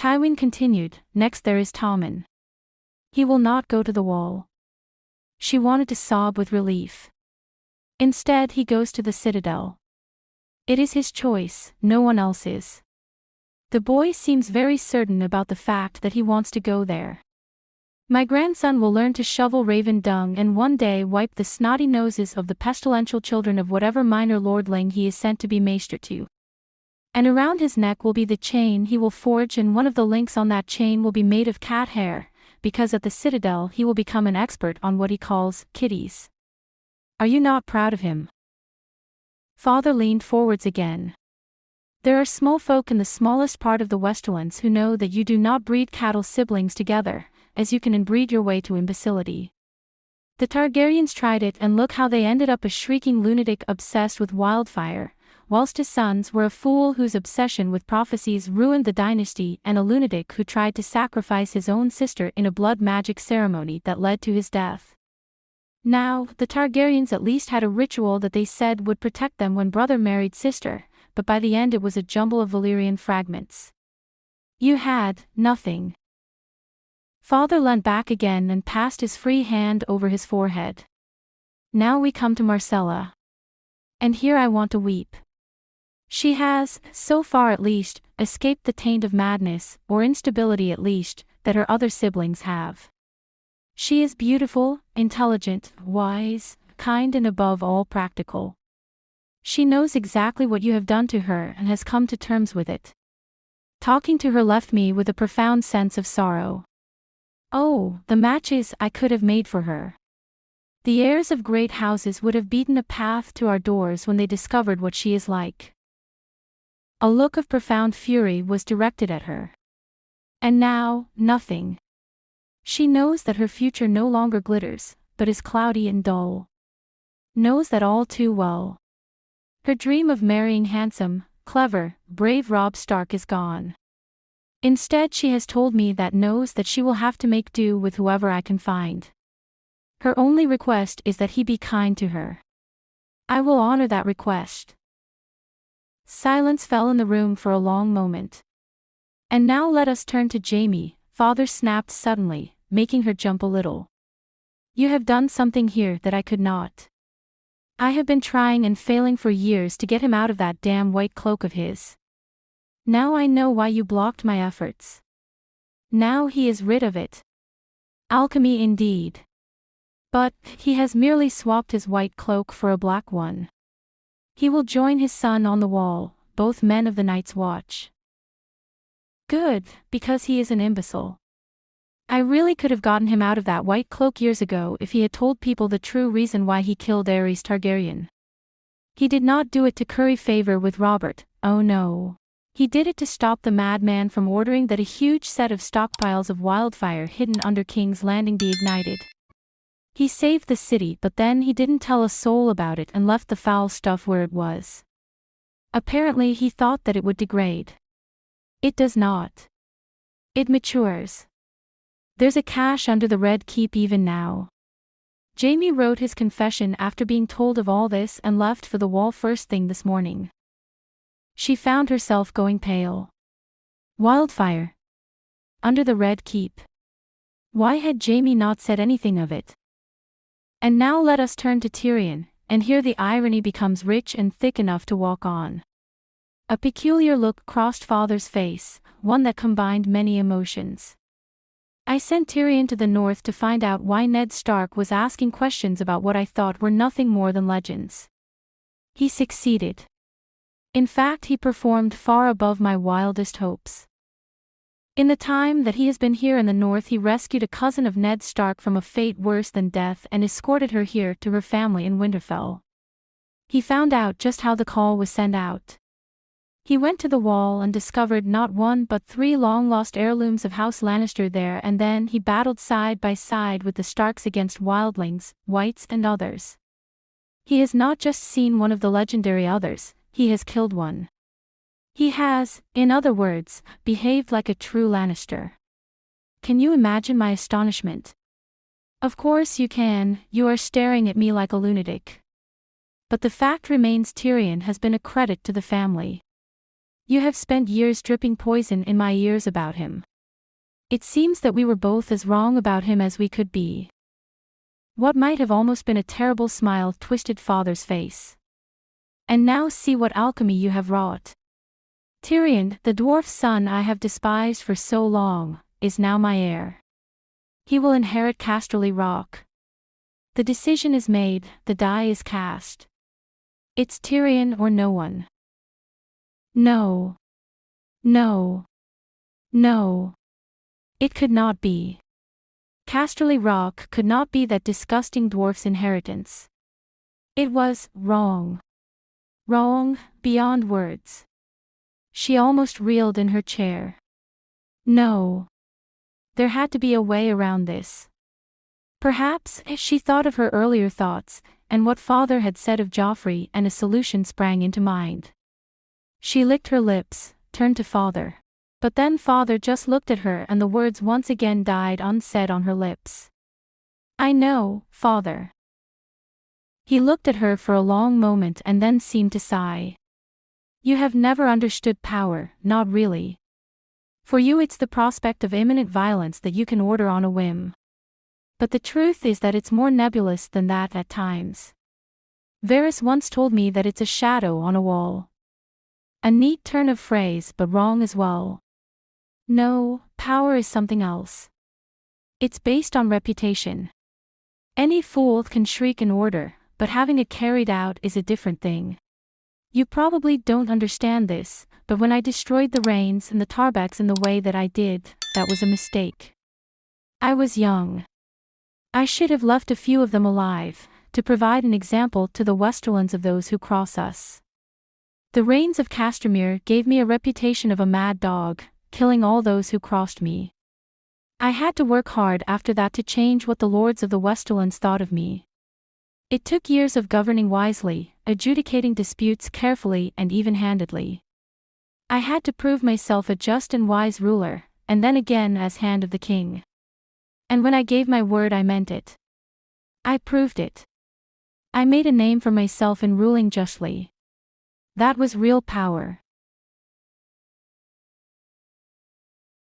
Tywin continued, next there is Tommen. He will not go to the wall. She wanted to sob with relief. Instead he goes to the Citadel. It is his choice, no one else's. The boy seems very certain about the fact that he wants to go there. My grandson will learn to shovel raven dung and one day wipe the snotty noses of the pestilential children of whatever minor lordling he is sent to be Maester to. And around his neck will be the chain he will forge, and one of the links on that chain will be made of cat hair, because at the Citadel he will become an expert on what he calls kitties. Are you not proud of him? Father leaned forwards again. There are smallfolk in the smallest part of the Westerlands who know that you do not breed cattle siblings together, as you can inbreed your way to imbecility. The Targaryens tried it, and look how they ended up: a shrieking lunatic obsessed with wildfire, whilst his sons were a fool whose obsession with prophecies ruined the dynasty, and a lunatic who tried to sacrifice his own sister in a blood magic ceremony that led to his death. Now, the Targaryens at least had a ritual that they said would protect them when brother married sister, but by the end it was a jumble of Valyrian fragments. You had nothing. Father leant back again and passed his free hand over his forehead. Now we come to Marcella. And here I want to weep. She has, so far at least, escaped the taint of madness, or instability at least, that her other siblings have. She is beautiful, intelligent, wise, kind, and above all practical. She knows exactly what you have done to her and has come to terms with it. Talking to her left me with a profound sense of sorrow. Oh, the matches I could have made for her. The heirs of great houses would have beaten a path to our doors when they discovered what she is like. A look of profound fury was directed at her. And now, nothing. She knows that her future no longer glitters, but is cloudy and dull. Knows that all too well. Her dream of marrying handsome, clever, brave Robb Stark is gone. Instead, she has told me that knows that she will have to make do with whoever I can find. Her only request is that he be kind to her. I will honor that request. Silence fell in the room for a long moment. And now let us turn to Jaime, Father snapped suddenly, making her jump a little. You have done something here that I could not. I have been trying and failing for years to get him out of that damn white cloak of his. Now I know why you blocked my efforts. Now he is rid of it. Alchemy indeed. But he has merely swapped his white cloak for a black one. He will join his son on the wall, both men of the Night's Watch. Good, because he is an imbecile. I really could have gotten him out of that white cloak years ago if he had told people the true reason why he killed Aerys Targaryen. He did not do it to curry favor with Robert, oh no. He did it to stop the madman from ordering that a huge set of stockpiles of wildfire hidden under King's Landing be ignited. He saved the city, but then he didn't tell a soul about it and left the foul stuff where it was. Apparently he thought that it would degrade. It does not. It matures. There's a cache under the Red Keep even now. Jaime wrote his confession after being told of all this and left for the wall first thing this morning. She found herself going pale. Wildfire. Under the Red Keep. Why had Jaime not said anything of it? And now let us turn to Tyrion, and here the irony becomes rich and thick enough to walk on. A peculiar look crossed Father's face, one that combined many emotions. I sent Tyrion to the north to find out why Ned Stark was asking questions about what I thought were nothing more than legends. He succeeded. In fact, he performed far above my wildest hopes. In the time that he has been here in the north, he rescued a cousin of Ned Stark from a fate worse than death and escorted her here to her family in Winterfell. He found out just how the call was sent out. He went to the wall and discovered not one but 3 long-lost heirlooms of House Lannister there, and then he battled side by side with the Starks against wildlings, whites and others. He has not just seen one of the legendary others, he has killed one. He has, in other words, behaved like a true Lannister. Can you imagine my astonishment? Of course you can, you are staring at me like a lunatic. But the fact remains, Tyrion has been a credit to the family. You have spent years dripping poison in my ears about him. It seems that we were both as wrong about him as we could be. What might have almost been a terrible smile twisted father's face. And now see what alchemy you have wrought. Tyrion, the dwarf's son I have despised for so long, is now my heir. He will inherit Casterly Rock. The decision is made, the die is cast. It's Tyrion or no one. No. No. No. It could not be. Casterly Rock could not be that disgusting dwarf's inheritance. It was wrong. Wrong, beyond words. She almost reeled in her chair. No. There had to be a way around this. Perhaps, she thought of her earlier thoughts, and what father had said of Joffrey, and a solution sprang into mind. She licked her lips, turned to father. But then father just looked at her and the words once again died unsaid on her lips. I know, father. He looked at her for a long moment and then seemed to sigh. You have never understood power, not really. For you it's the prospect of imminent violence that you can order on a whim. But the truth is that it's more nebulous than that at times. Varys once told me that it's a shadow on a wall. A neat turn of phrase but wrong as well. No, power is something else. It's based on reputation. Any fool can shriek an order, but having it carried out is a different thing. You probably don't understand this, but when I destroyed the Rains and the Tarbecks in the way that I did, that was a mistake. I was young. I should have left a few of them alive, to provide an example to the Westerlands of those who cross us. The Rains of Castamere gave me a reputation of a mad dog, killing all those who crossed me. I had to work hard after that to change what the lords of the Westerlands thought of me. It took years of governing wisely, adjudicating disputes carefully and even-handedly. I had to prove myself a just and wise ruler, and then again as Hand of the King. And when I gave my word I meant it. I proved it. I made a name for myself in ruling justly. That was real power.